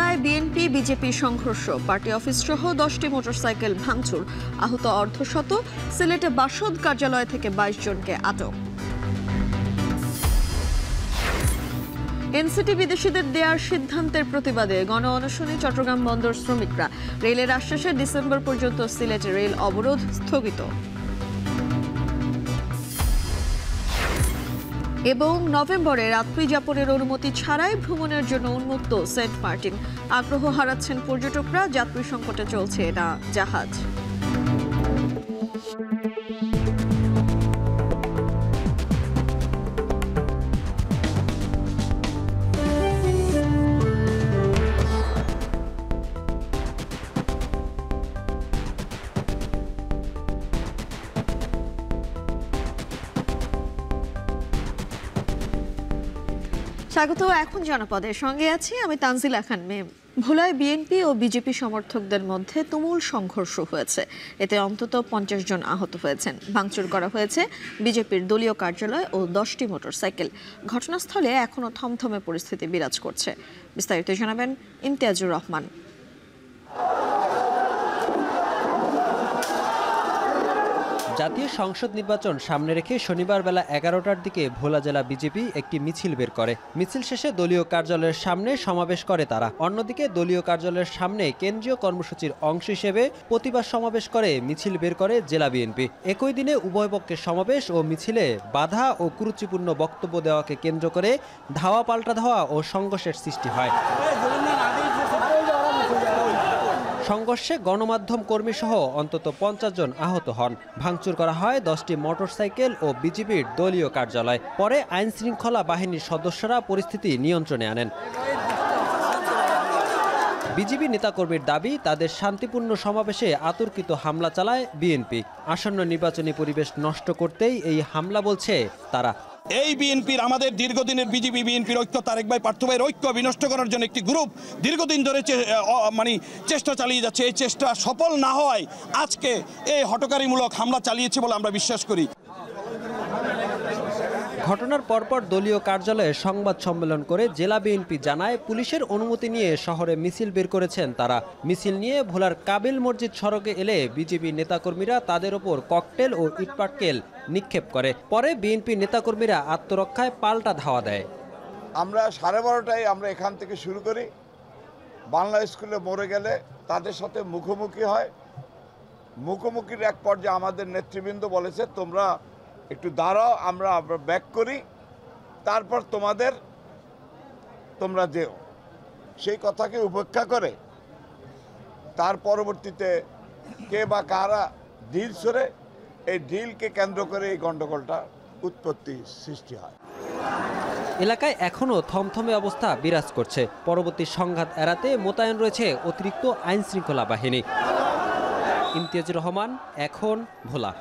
ভোলায় BNP BJP সংঘর্ষ, party office সহ 10টি মোটরসাইকেল ভাঙচুর, আহত অর্ধশত। সিলেটে বাসদ কার্যালয় থেকে 22 জনকে আটক। এনসিটি বিদেশিদের দেওয়ার সিদ্ধান্তের প্রতিবাদে গণ অনশনে চট্টগ্রাম বন্দর শ্রমিকরা। রেলের আশ্বাসে ডিসেম্বর পর্যন্ত সিলেটে রেল অবরোধ স্থগিত। এবং নভেম্বরে রাত্রি যাপনের অনুমতি ছাড়াই ভ্রমণের জন্য উন্মুক্ত সেন্ট মার্টিন। আগ্রহ হারাচ্ছেন পর্যটকরা, যাত্রী সংকটে চলছে না জাহাজ। স্বাগত। এখন জনপদের সঙ্গে আছি আমি তানজিলা খান মেম। ভোলায় বিএনপি ও বিজেপি সমর্থকদের মধ্যে তুমুল সংঘর্ষ হয়েছে। এতে অন্তত 50 জন আহত হয়েছেন। ভাঙচুর করা হয়েছে বিজেপির দলীয় কার্যালয় ও 10টি মোটরসাইকেল। ঘটনাস্থলে এখনও থমথমে পরিস্থিতি বিরাজ করছে। বিস্তারিত জানাবেন ইমতিয়াজুর রহমান। জাতীয় সংসদ নির্বাচন সামনে রেখে শনিবার বেলা 11টার দিকে ভোলা জেলা বিজেপি একটি মিছিল বের করে। মিছিল শেষে দলীয় কার্যালয়ের সামনে সমাবেশ করে তারা। অন্যদিকে দলীয় কার্যালয়ের সামনে কেন্দ্রীয় কর্মসূচির অংশ হিসেবে প্রতিবাদ সমাবেশ করে মিছিল বের করে জেলা বিএনপি। একই দিনে উভয় পক্ষের সমাবেশ ও মিছিলে বাধা ও কুরুচিপূর্ণ বক্তব্য দেওয়াকে কেন্দ্র করে ধাওয়া পাল্টা ধাওয়া ও সংঘর্ষের সৃষ্টি হয়। সংঘর্ষে গণমাধ্যম কর্মী সহ অন্তত 50 জন আহত হন। ভাঙচুর করা হয় 10টি মোটরসাইকেল ও বিজেপির দলীয় কার্যালয়। পরে আইন শৃঙ্খলা বাহিনীর সদস্যরা পরিস্থিতি নিয়ন্ত্রণে আনেন। বিজেপি নেতাকর্মীর দাবি, তাদের শান্তিপূর্ণ সমাবেশে অতর্কিত হামলা চালায় বিএনপি। আসন্ন নির্বাচনী পরিবেশ নষ্ট করতেই এই হামলা বলছে তারা। এই বিএনপির, আমাদের দীর্ঘদিনের বিজেপি বিএনপির ঐক্য, তারেক ভাই পার্থ ভাইয়ের ঐক্য বিনষ্ট করার জন্য একটি গ্রুপ দীর্ঘদিন ধরে চেষ্টা চালিয়ে যাচ্ছে। এই চেষ্টা সফল না হওয়ায় আজকে এই হঠকারীমূলক হামলা চালিয়েছে বলে আমরা বিশ্বাস করি। ঘটনার পরপর দলীয় কার্যালয়ে সংবাদ সম্মেলন করে জেলা বিএনপি জানায়, পুলিশের অনুমতি নিয়ে শহরে মিছিল বের করেছেন তারা। মিছিল নিয়ে ভোলার কাবিল মসজিদ সড়কে এলে বিজেপি নেতাকর্মীরা তাদের ওপর ককটেল ও ইটপাটকেল নিক্ষেপ করে। পরে বিএনপি নেতাকর্মীরা আত্মরক্ষায় পাল্টা ধাওয়া দেয়। আমরা 12:30টায় আমরা এখান থেকে শুরু করি। বাংলা স্কুলে মরে গেলে তাদের সাথে মুখোমুখি হয়। মুখোমুখির এক পর্যায়ে আমাদের নেতৃবৃন্দ বলেছে, তোমরা একটু দাঁড়াও, আমরা ব্যাক করি, তারপর তোমরা যেও। সেই কথাকে উপেক্ষা করে তার পরবর্তীতে কে বা কারা ঢিল ছড়ে, এই ঢিলকে কেন্দ্র করে এই গণ্ডগোলটা উৎপত্তি সৃষ্টি হয়। এলাকায় এখনও থমথমে অবস্থা বিরাজ করছে। পরবর্তী সংঘাত এড়াতে মোতায়েন রয়েছে অতিরিক্ত আইন শৃঙ্খলা বাহিনী। ইমতিয়াজুর রহমান, এখন ভোলা।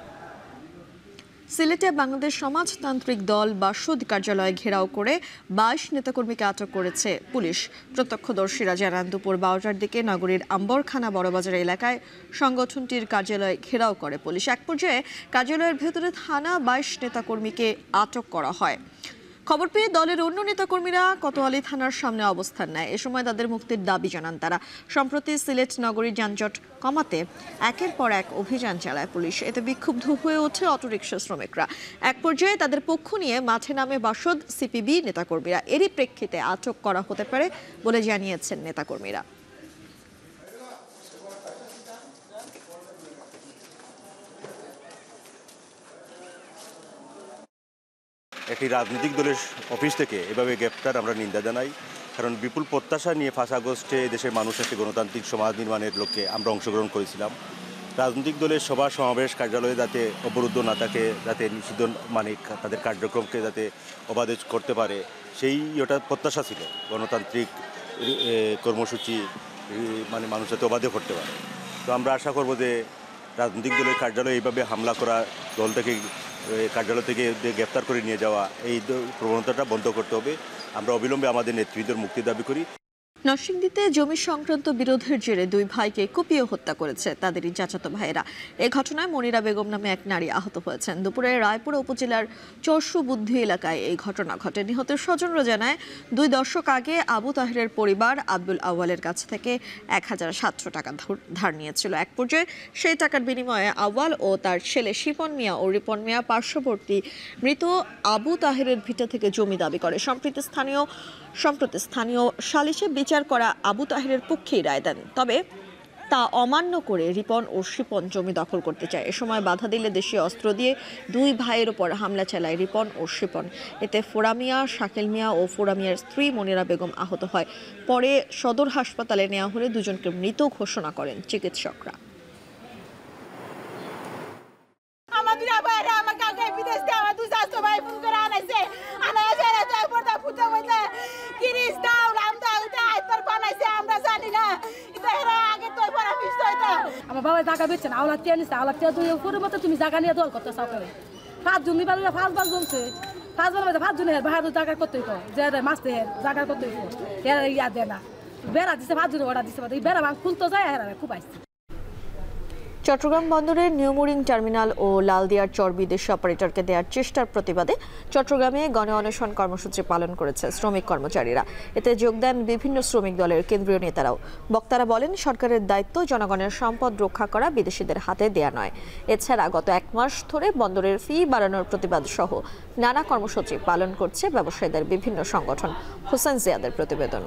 সিলেটে বাংলাদেশ সমাজতান্ত্রিক দল বাসদ কার্যালয় ঘেরাও করে 22 নেতাকর্মীকে আটক করেছে পুলিশ। প্রত্যক্ষদর্শীরা জানান, দুপুর 12টার দিকে নগরীর আম্বরখানা বড়বাজার এলাকায় সংগঠনটির কার্যালয় ঘেরাও করে পুলিশ। এক পর্যায়ে কার্যালয়ের ভেতরে থানা 22 নেতাকর্মীকে আটক করা হয়। খবর পেয়ে দলের অন্য নেতাকর্মীরা কোতোয়ালি থানার সামনে অবস্থান নেয়। এ সময় তাদের মুক্তির দাবি জানান তারা। সম্প্রতি সিলেট নগরীর যানজট কমাতে একের পর এক অভিযান চালায় পুলিশ। এতে বিক্ষুব্ধ হয়ে ওঠে অটোরিকশা শ্রমিকরা। এক পর্যায়ে তাদের পক্ষ নিয়ে মাঠে নামে বাসদ সিপিবি নেতাকর্মীরা। এরই প্রেক্ষিতে আটক করা হতে পারে বলে জানিয়েছেন নেতাকর্মীরা। একটি রাজনৈতিক দলের অফিস থেকে এভাবে গ্রেপ্তার আমরা নিন্দা জানাই। কারণ বিপুল প্রত্যাশা নিয়ে 5 আগস্টে দেশের মানুষ একটি গণতান্ত্রিক সমাজ নির্মাণের লক্ষ্যে আমরা অংশগ্রহণ করেছিলাম। রাজনৈতিক দলের সভা সমাবেশ কার্যালয়ে যাতে অবরুদ্ধ না থাকে, যাতে নিষিদ্ধ তাদের কার্যক্রমকে যাতে অবাধে করতে পারে, সেই ওটা প্রত্যাশা ছিল। গণতান্ত্রিক কর্মসূচি মানুষ যাতে অবাধে করতে পারে। তো আমরা আশা করব যে রাজনৈতিক দলের কার্যালয়ে এইভাবে হামলা করা, দলটাকে কার্যালয় থেকে গ্রেপ্তার করে নিয়ে যাওয়া, এই প্রবণতাটা বন্ধ করতে হবে। আমরা অবিলম্বে আমাদের নেতৃত্বের মুক্তি দাবি করি। নরসিংদীতে জমি সংক্রান্ত বিরোধের জেরে দুই ভাইকে কুপিয়ে হত্যা করেছে তাদেরই চাচাতো ভাইয়েরা। এ ঘটনায় মনিরা বেগম নামে এক নারী আহত হয়েছেন। দুপুরে রায়পুরা উপজেলার চরসুবুদ্ধি এলাকায় এই ঘটনা ঘটে। নিহতের স্বজনরা জানায় 2 দশক আগে আবু তাহেরের পরিবার আব্দুল আউয়ালের কাছ থেকে 1700 টাকা ধার নিয়েছিল। এক পর্যায়ে সেই টাকার বিনিময়ে আউয়াল ও তার ছেলে শিপন মিয়া ও রিপন মিয়া পার্শ্ববর্তী মৃত আবু তাহেরের ভিটা থেকে জমি দাবি করে। সম্প্রতি স্থানীয় সালিশে বিচার করা আবু তাহেরের পক্ষেই রায় দেন, তবে তা অমান্য করে রিপন ও শিপন জমি দখল করতে চায়। এ সময় বাধা দিলে দেশীয় অস্ত্র দিয়ে দুই ভাইয়ের উপর হামলা চালায় রিপন ও শিপন। এতে ফোরামিয়া, শাকিল মিয়া ও ফোরামিয়ার স্ত্রী মনিরা বেগম আহত হয়। পরে সদর হাসপাতালে নেওয়া হলে দুজনকে মৃত ঘোষণা করেন চিকিৎসকরা। আমার বাবা জায়গা বেচছেন আওলা টিয়া নিচ্ছে, আওলা টিয়া তুই উপরে মতো তুমি জায়গা নিয়ে দল করতে চাও করে 5 জন নিবার 5 বার জ্বলছে 5 বার 5 জনের বাহাদুর জায়গা করতে যে মাছতে জায়গা করতে ইয়া দেয় না বেড়া দিচ্ছে 5 জনের অর্ডার দিচ্ছে এই বেড়া খুলতে যায় খুব আসছে। চট্টগ্রাম বন্দরের নিউমোরিং টার্মিনাল ও লালদিয়ার চর বিদেশি অপারেটরকে দেওয়ার চেষ্টার প্রতিবাদে চট্টগ্রামে গণ অনশন কর্মসূচি পালন করেছে শ্রমিক কর্মচারীরা। এতে যোগ দেন বিভিন্ন শ্রমিক দলের কেন্দ্রীয় নেতারাও। বক্তারা বলেন, সরকারের দায়িত্ব জনগণের সম্পদ রক্ষা করা, বিদেশিদের হাতে দেয়া নয়। এছাড়া গত 1 মাস ধরে বন্দরের ফি বাড়ানোর প্রতিবাদ সহ নানা কর্মসূচি পালন করছে ব্যবসায়ীদের বিভিন্ন সংগঠন। হোসেন জিয়াদের প্রতিবেদন।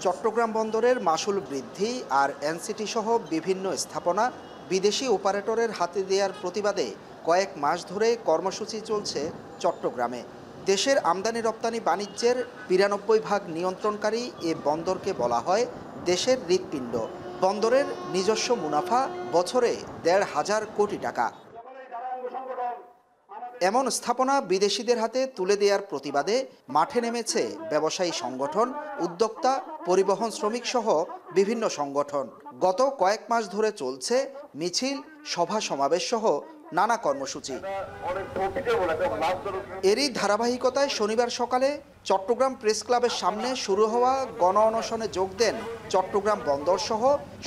চট্টগ্রাম বন্দরের মাশুল বৃদ্ধি আর এনসিটি সহ বিভিন্ন স্থাপনা বিদেশি অপারেটরের হাতে দেওয়ার প্রতিবাদে কয়েক মাস ধরে কর্মসূচি চলছে চট্টগ্রামে। দেশের আমদানি রপ্তানি বাণিজ্যের 92% নিয়ন্ত্রণকারী এ বন্দরকে বলা হয় দেশের হৃৎপিণ্ড। বন্দরের নিজস্ব মুনাফা বছরে 1,500 কোটি টাকা। এমন স্থাপনা বিদেশিদের হাতে তুলে দেওয়ার প্রতিবাদে মাঠে নেমেছে ব্যবসায়ী সংগঠন, উদ্যোক্তা, পরিবহন শ্রমিক সহ বিভিন্ন সংগঠন। গত কয়েক মাস ধরে চলছে মিছিল, সভা সমাবেশ সহ নানা কর্মসূচি। এরই ধারাবাহিকতায় শনিবার সকালে চট্টগ্রাম প্রেস ক্লাবের সামনে শুরু হওয়া গণ অনশনে যোগ দেন চট্টগ্রাম বন্দর সহ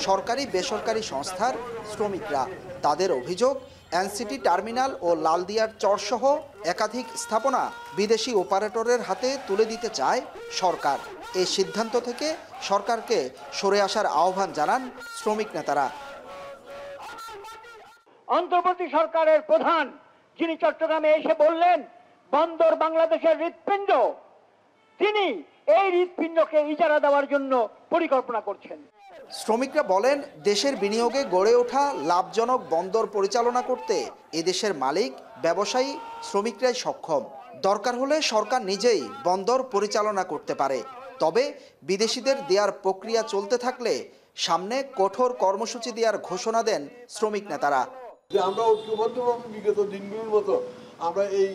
সরকারি বেসরকারি সংস্থার শ্রমিকরা। তাদের অভিযোগ, এনসিটি টার্মিনাল ও লালদিয়ার চরসহ একাধিক স্থাপনা বিদেশি অপারেটরের হাতে তুলে দিতে চায় সরকার। এই সিদ্ধান্ত থেকে সরকারকে সরে আসার আহ্বান জানান শ্রমিক নেতারা। অন্তর্বর্তী সরকারের প্রধান যিনি চট্টগ্রামে এসে বললেন বন্দর বাংলাদেশের হৃৎপিণ্ড, তিনি এই হৃৎপিণ্ডকে ইজারা দেওয়ার জন্য পরিকল্পনা করছেন। শ্রমিকরা বলেন, দেশের বিনিয়োগে গড়ে ওঠা লাভজনক বন্দর পরিচালনা করতে এদেশের মালিক, ব্যবসায়ী, শ্রমিকরাই সক্ষম। দরকার হলে সরকার নিজেই বন্দর পরিচালনা করতে পারে। তবে বিদেশিদের দেওয়ার প্রক্রিয়া চলতে থাকলে সামনে কঠোর কর্মসূচি দেওয়ার ঘোষণা দেন শ্রমিক নেতারা। আমরা ঐক্যবদ্ধভাবে বিগত দিনগুলোর মতো আমরা এই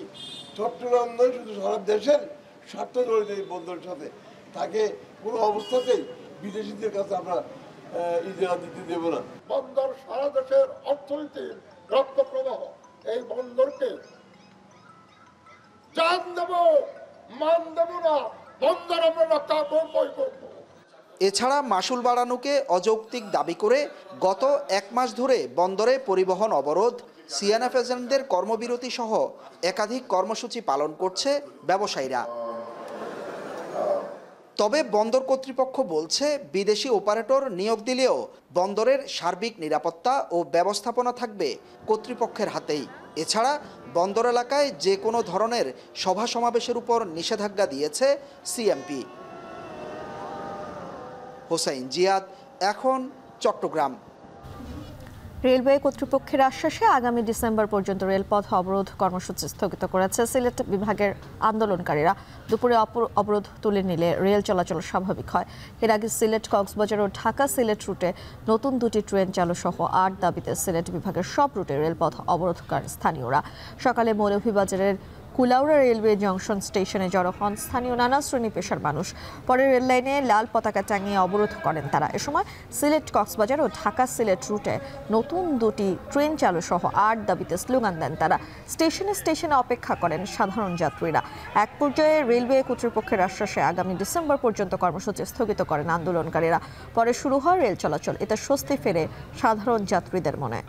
চট্টগ্রাম নয়, শুধু সারা দেশের স্বার্থ জড়িত এই বন্দরের সাথে তাকে কোনো অবস্থাতেই বিদেশিদের কাছে আমরা ইজারা দিতে দেব না। বন্দর সারা দেশের অর্থনীতির রক্ত প্রবাহ, এই বন্দরকে জান দেব, মান দেব না, বন্দর আমরা রক্ষা করবই করব। এছাড়া মাশুল বাড়ানোকে অযৌক্তিক দাবি করে গত 1 মাস ধরে বন্দরে পরিবহন অবরোধ, সিএনএফ এজেন্টদের কর্মবিরতি সহ একাধিক কর্মসূচি পালন করছে ব্যবসায়ীরা। তবে বন্দর কর্তৃপক্ষ বলছে, বিদেশি অপারেটর নিয়োগ দিলেও বন্দরের সার্বিক নিরাপত্তা ও ব্যবস্থাপনা থাকবে কর্তৃপক্ষের হাতেই। এছাড়া বন্দর এলাকায় যে কোনো ধরনের সভা সমাবেশের উপর নিষেধাজ্ঞা দিয়েছে সিএমপি। হোসেন জিয়াদ, এখন চট্টগ্রাম। রেলওয়ে কর্তৃপক্ষের আশ্বাসে আগামী ডিসেম্বর পর্যন্ত রেলপথ অবরোধ কর্মসূচি স্থগিত করেছে সিলেট বিভাগের আন্দোলনকারীরা। দুপুরে অবরোধ তুলে নিলে রেল চলাচল স্বাভাবিক হয়। এর আগে সিলেট, কক্সবাজার ও ঢাকা সিলেট রুটে নতুন 2টি ট্রেন চালু সহ 8 দাবিতে সিলেট বিভাগের সব রুটে রেলপথ অবরোধ করেন স্থানীয়রা। সকালে মৌলভীবাজারের কুলাউড়া রেলওয়ে জংশন স্টেশনে জড়ো হন স্থানীয় নানা শ্রেণী পেশার মানুষ। পরে রেল লাইনে লাল পতাকা টাঙিয়ে অবরোধ করেন তারা। এ সময় সিলেট কক্সবাজার ও ঢাকা সিলেট রুটে নতুন 2টি ট্রেন চালু সহ 8 দাবিতে স্লোগান দেন তারা। স্টেশনে স্টেশনে অপেক্ষা করেন সাধারণ যাত্রীরা। এক পর্যায়ে রেলওয়ে কর্তৃপক্ষের আশ্বাসে আগামী ডিসেম্বর পর্যন্ত কর্মসূচি স্থগিত করেন আন্দোলনকারীরা। পরে শুরু হয় রেল চলাচল। এতে স্বস্তি ফেরে সাধারণ যাত্রীদের মনে।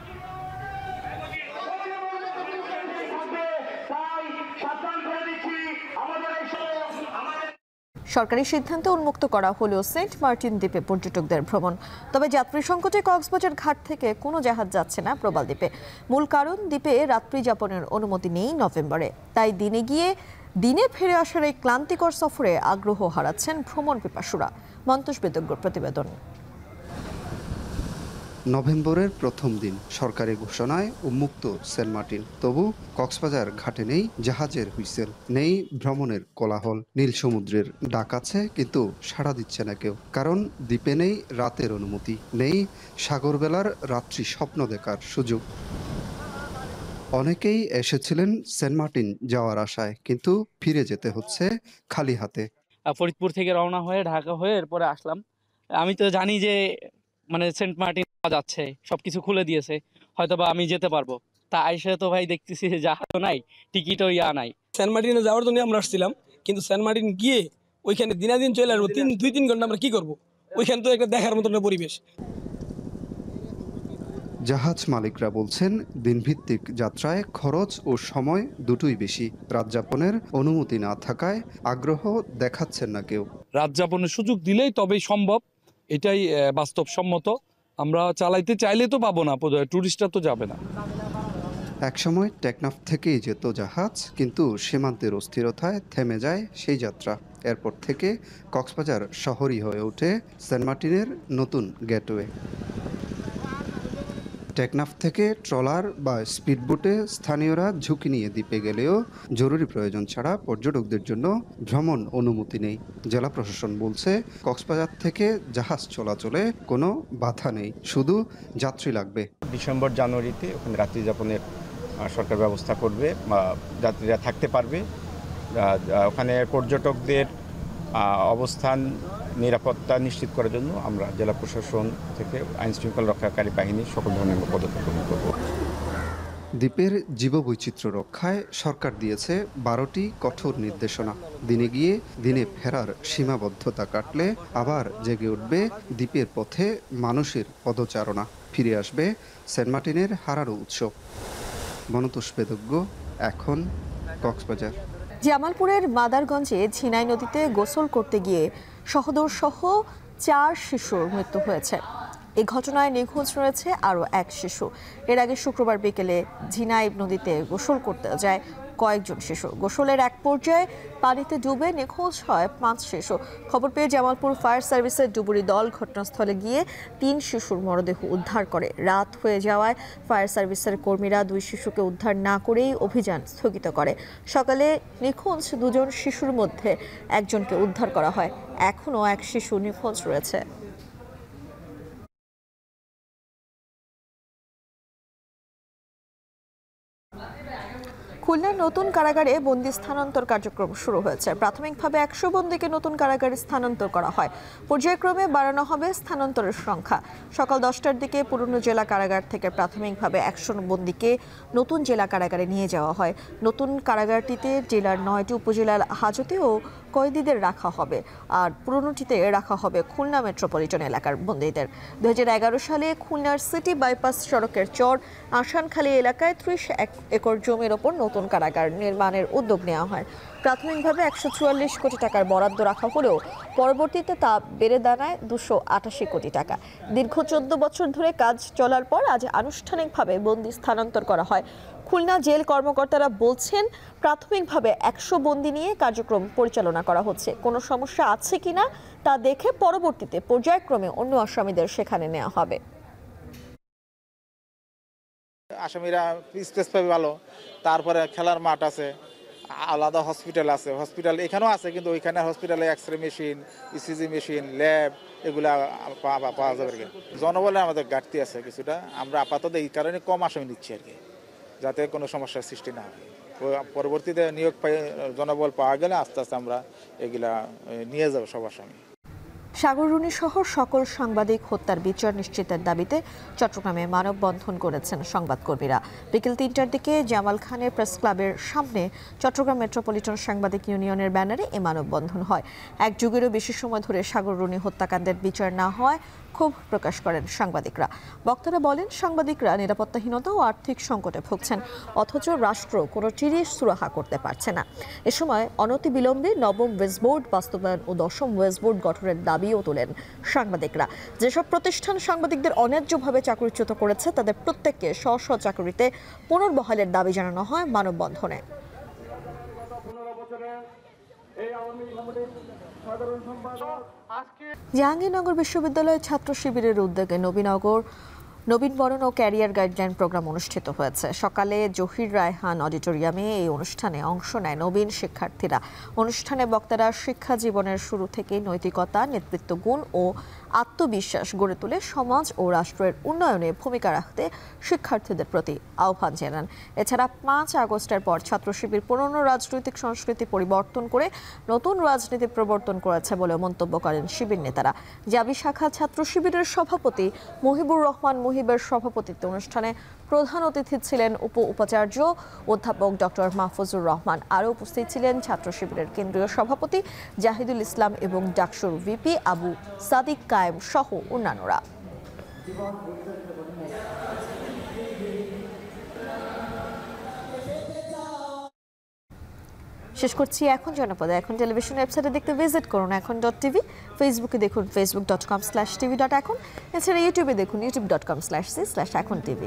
সরকারি সিদ্ধান্তে উন্মুক্ত করা হলেও সেন্ট মার্টিন দ্বীপে পর্যটকদের ভ্রমণ। তবে যাত্রী সংকটে কক্সবাজার ঘাট থেকে কোনো জাহাজ যাচ্ছে না প্রবাল দ্বীপে। মূল কারণ, দ্বীপে রাত্রি যাপনের অনুমতি নেই নভেম্বরে। তাই দিনে ফিরে আসার এই ক্লান্তিকর সফরে আগ্রহ হারাচ্ছেন ভ্রমণ পিপাসুরা। মন্তোষ বেদজ্ঞর প্রতিবেদন। নভেম্বরের প্রথম দিন সরকারি ঘোষণায় উন্মুক্ত সেন্ট মার্টিন। তবু কক্সবাজার ঘাটে নেই জাহাজের হুইসেল, নেই ভ্রমণের কোলাহল। নীল সমুদ্রের ডাক আছে, কিন্তু সাড়া দিচ্ছে না কেউ। কারণ দ্বীপে নেই রাতের অনুমতি, নেই সাগরবেলার রাত্রি স্বপ্ন দেখার সুযোগ। অনেকেই এসেছিলেন সেন্ট মার্টিন যাওয়ার আশায়, কিন্তু ফিরে যেতে হচ্ছে খালি হাতে। ফরিদপুর থেকে রওনা হয়ে ঢাকা হয়ে এরপরে আসলাম। আমি তো জানি যে সেন্ট মার্টিন যাচ্ছে, সবকিছু খুলে দিয়েছে, হয়তোবা আমি যেতে পারবো। তা আইসে তো ভাই দেখতেছি যে জাহাজও নাই, টিকিটও নাই। সেন্ট মার্টিনে যাওয়ার জন্য আমরা আসছিলাম, কিন্তু সেন্ট মার্টিন গিয়ে ওইখানে দিনাদিন চলে আসবো, 2-3 ঘন্টা আমরা কি করবো? ওইখানে তো একটা দেখার মতন পরিবেশ। জাহাজ মালিকরা বলছেন, দিনভিত্তিক যাত্রায় খরচ ও সময় দুটোই বেশি। রাত যাপনের অনুমতি না থাকায় আগ্রহ দেখাচ্ছেন না কেউ। রাত যাপনের সুযোগ দিলেই তবেই সম্ভব, এটাই বাস্তবসম্মত। আমরা চালাইতে চাইলে তো পাবো না, টুরিস্টরা তো যাবে না। একসময় টেকনাফ থেকেই যেত জাহাজ, কিন্তু সীমান্তের অস্থিরতায় থেমে যায় সেই যাত্রা। এরপর থেকে কক্সবাজার শহরই হয়ে ওঠে সেন্ট মার্টিনের নতুন গেটওয়ে। টেকনাফ থেকে ট্রলার বা স্পিডবোটে স্থানীয়রা ঝুঁকি নিয়ে দ্বীপে গেলেও জরুরি প্রয়োজন ছাড়া পর্যটকদের জন্য ভ্রমণ অনুমতি নেই। জেলা প্রশাসন বলছে, কক্সবাজার থেকে জাহাজ চলাচলে কোনো বাধা নেই, শুধু যাত্রী লাগবে। ডিসেম্বর জানুয়ারিতে ওখানে রাত্রি যাপনের সরকার ব্যবস্থা করবে, যাত্রীরা থাকতে পারবে। ওখানে পর্যটকদের অবস্থান নিরাপত্তা নিশ্চিত করার জন্য আমরা জেলা প্রশাসন থেকে আইন শৃঙ্খলা রক্ষাকারী বাহিনীর সকল ধরনের পদক্ষেপ গ্রহণ করব। দ্বীপের জীববৈচিত্র্য রক্ষায় সরকার দিয়েছে 12টি কঠোর নির্দেশনা। দিনে গিয়ে দিনে ফেরার সীমাবদ্ধতা কাটলে আবার জেগে উঠবে দ্বীপের পথে মানুষের পদচারণা। ফিরে আসবে সেন্ট মার্টিনের হারানো উৎসব। মন্তোষ বেদজ্ঞ, এখন কক্সবাজার। জামালপুরের মাদারগঞ্জে ঝিনাই নদীতে গোসল করতে গিয়ে সহোদরসহ 4 শিশুর মৃত্যু হয়েছে। এই ঘটনায় নিখোঁজ রয়েছে আরও এক শিশু। এর আগে শুক্রবার বিকেলে ঝিনাই নদীতে গোসল করতে যায় কয়েকজন শিশু। গোসলের এক পর্যায়ে পানিতে ডুবে নিখোঁজ হয় 5 শিশু। খবর পেয়ে জামালপুর ফায়ার সার্ভিসের ডুবুরি দল ঘটনাস্থলে গিয়ে 3 শিশুর মরদেহ উদ্ধার করে। রাত হয়ে যাওয়ায় ফায়ার সার্ভিসের কর্মীরা 2 শিশুকে উদ্ধার না করেই অভিযান স্থগিত করে। সকালে নিখোঁজ 2 শিশুর মধ্যে একজনকে উদ্ধার করা হয়। এখনও এক শিশু নিখোঁজ রয়েছে। খুলনার নতুন কারাগারে বন্দি স্থানান্তর কার্যক্রম শুরু হয়েছে। প্রাথমিকভাবে 100 বন্দীকে নতুন কারাগারে স্থানান্তর করা হয়। পর্যায়ক্রমে বাড়ানো হবে স্থানান্তরের সংখ্যা। সকাল 10টার দিকে পুরনো জেলা কারাগার থেকে প্রাথমিকভাবে 100 বন্দীকে নতুন জেলা কারাগারে নিয়ে যাওয়া হয়। নতুন কারাগারটিতে জেলার 9টি উপজেলার হাজতে ও কয়েদিদের রাখা হবে, আর পুরনোটিতে রাখা হবে খুলনা মেট্রোপলিটন এলাকার বন্দীদের। 2011 সালে খুলনার সিটি বাইপাস সড়কের চর আসানখালী এলাকায় 30 একর জমির ওপর নতুন কারাগার নির্মাণের উদ্যোগ নেওয়া হয়। প্রাথমিকভাবে 144 কোটি টাকার বরাদ্দ রাখা হলেও পরবর্তীতে তা বেড়ে দাঁড়ায় 288 কোটি টাকা। দীর্ঘ 14 বছর ধরে কাজ চলার পর আজ আনুষ্ঠানিকভাবে বন্দী স্থানান্তর করা হয়। খুলনা জেল কর্মকর্তারা বলছেন, প্রাথমিকভাবে 100 বন্দী নিয়ে কার্যক্রম পরিচালনা করা হচ্ছে। কোনো সমস্যা আছে কিনা তা দেখে পরবর্তীতে পর্যায়ক্রমে অন্য আসামিদের সেখানে নেওয়া হবে। আসামিরা স্পেস পাবে ভালো, তারপরে খেলার মাঠ আছে, আলাদা হসপিটাল আছে, হসপিটাল এখানেও আছে, কিন্তু ওইখানে হসপিটালে x-ray machine, ECG machine, lab এগুলা পাওয়া যাবে। জনবলে আমাদের ঘাটতি আছে কিছুটা। আমরা আপাতত এই কারণে কম আসামি নিচ্ছি আর কি, যাতে কোনো সমস্যার সৃষ্টি না হয়। পরবর্তীতে নিয়োগ জনবল পাওয়া গেলে আস্তে আস্তে আমরা এগুলা নিয়ে যাবো সবার সঙ্গে। সাগররুনি সহ সকল সাংবাদিক হত্যার বিচার নিশ্চিতের দাবিতে চট্টগ্রামে মানববন্ধন করেছেন সংবাদকর্মীরা। বিকেল ৩টার দিকে জামাল খানের প্রেস ক্লাবের সামনে চট্টগ্রাম মেট্রোপলিটন সাংবাদিক ইউনিয়নের ব্যানারে এই মানববন্ধন হয়। এক যুগেরও বেশি সময় ধরে সাগররুনি হত্যাকাণ্ডের বিচার না হওয়ায় ক্ষোভ প্রকাশ করেন সাংবাদিকরা। বক্তারা বলেন, সাংবাদিকরা নিরাপত্তাহীনতা ও আর্থিক সংকটে ভুগছেন, অথচ রাষ্ট্র কোনো চিরিশ সুরাহা করতে পারছে না। এ সময় অনতিবিলম্বে নবম ওয়েজবোর্ড বাস্তবায়ন ও 10ম ওয়েজবোর্ড গঠনের দাবিও তোলেন সাংবাদিকরা। যেসব প্রতিষ্ঠান সাংবাদিকদের অন্যায্যভাবে চাকরিচ্যুত করেছে তাদের প্রত্যেককে স্ব চাকরিতে পুনর্বহালের দাবি জানানো হয় মানববন্ধনে। জাহাঙ্গীরনগর বিশ্ববিদ্যালয়ের ছাত্র শিবিরের উদ্যোগে নবীনবরণ ও ক্যারিয়ার গাইডলাইন প্রোগ্রাম অনুষ্ঠিত হয়েছে। সকালে জহির রায়হান অডিটোরিয়ামে এই অনুষ্ঠানে অংশ নেয় নবীন শিক্ষার্থীরা। অনুষ্ঠানে বক্তারা শিক্ষা জীবনের শুরু থেকে নৈতিকতা, নেতৃত্ব গুণ ও আত্মবিশ্বাস গড়ে তুলে সমাজ ও রাষ্ট্রের উন্নয়নে ভূমিকা রাখতে শিক্ষার্থীদের প্রতি আহ্বান জানান। এছাড়া 5 আগস্টের পর ছাত্র শিবির পুরনো রাজনৈতিক সংস্কৃতি পরিবর্তন করে নতুন রাজনীতি প্রবর্তন করেছে বলে মন্তব্য করেন শিবির নেতারা। জাবি শাখা ছাত্র শিবিরের সভাপতি মুহিবুর রহমান মুহিবের সভাপতিত্বে অনুষ্ঠানে প্রধান অতিথি ছিলেন উপাচার্য অধ্যাপক ডক্টর মাহফুজুর রহমান। আরও উপস্থিত ছিলেন ছাত্র শিবিরের কেন্দ্রীয় সভাপতি জাহিদুল ইসলাম এবং ডাকসুর ভিপি আবু সাদিক কায়েম সহ অন্যান্যরা। শেষ করছি এখন জনপদে। এখন টেলিভিশন ওয়েবসাইটে দেখতে ভিজিট করুন এখন.tv, ফেসবুকে দেখুন facebook.com/tv.এখন, এছাড়া ইউটিউবে দেখুন youtube.com/c/echontv।